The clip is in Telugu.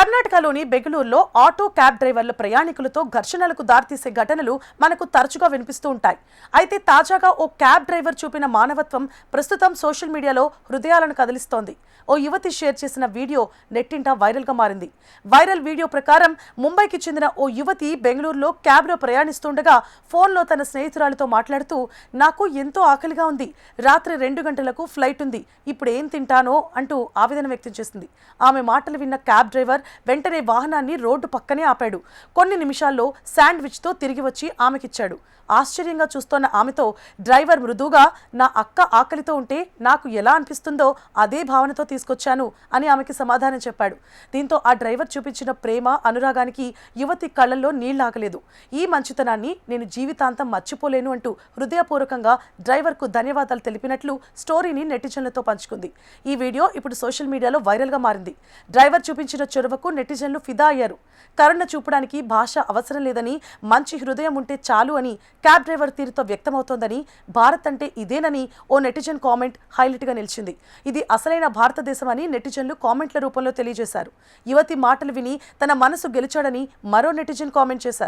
కర్ణాటకలోని బెంగళూరులో ఆటో క్యాబ్ డ్రైవర్లు ప్రయాణికులతో ఘర్షణలకు దారితీసే ఘటనలు మనకు తరచుగా వినిపిస్తూ ఉంటాయి. అయితే తాజాగా ఓ క్యాబ్ డ్రైవర్ చూపిన మానవత్వం ప్రస్తుతం సోషల్ మీడియాలో హృదయాలను కదిలిస్తోంది. ఓ యువతి షేర్ చేసిన వీడియో నెట్టింట వైరల్గా మారింది. వైరల్ వీడియో ప్రకారం ముంబైకి చెందిన ఓ యువతి బెంగళూరులో క్యాబ్లో ప్రయాణిస్తుండగా ఫోన్లో తన స్నేహితురాలితో మాట్లాడుతూ, నాకు ఎంతో ఆకలిగా ఉంది, రాత్రి 2 గంటలకు ఫ్లైట్ ఉంది, ఇప్పుడు ఏం తింటానో అంటూ ఆవేదన వ్యక్తం చేసింది. ఆమె మాటలు విన్న క్యాబ్ డ్రైవర్ వెంటనే వాహనాన్ని రోడ్డు పక్కనే ఆపాడు. కొన్ని నిమిషాల్లో శాండ్విచ్తో తిరిగి వచ్చి ఆమెకిచ్చాడు. ఆశ్చర్యంగా చూస్తోన్న ఆమెతో డ్రైవర్ మృదువుగా, నా అక్క ఆకలితో ఉంటే నాకు ఎలా అనిపిస్తుందో అదే భావనతో తీసుకొచ్చాను అని ఆమెకి సమాధానం చెప్పాడు. దీంతో ఆ డ్రైవర్ చూపించిన ప్రేమ, అనురాగానికి యువతి కళ్ళల్లో నీళ్లాగలేదు. ఈ మంచితనాన్ని నేను జీవితాంతం మర్చిపోలేను అంటూ హృదయపూర్వకంగా డ్రైవర్కు ధన్యవాదాలు తెలిపినట్లు స్టోరీని నెటిజన్లతో పంచుకుంది. ఈ వీడియో ఇప్పుడు సోషల్ మీడియాలో వైరల్గా మారింది. డ్రైవర్ చూపించిన చొరవకు నెటిజన్లు ఫిదా అయ్యారు. కరుణ చూపడానికి భాష అవసరం లేదని, మంచి హృదయం ఉంటే చాలు అని క్యాబ్ డ్రైవర్ తీరుతో వ్యక్తమవుతోందని, భారత్ అంటే ఇదేనని ఓ నెటిజన్ కామెంట్ హైలైట్గా నిలిచింది. ఇది అసలైన భారతదేశం అని నెటిజన్లు కామెంట్ల రూపంలో తెలియజేశారు. యువతి మాటలు విని తన మనసు గెలిచాడని మరో నెటిజన్ కామెంట్ చేశారు.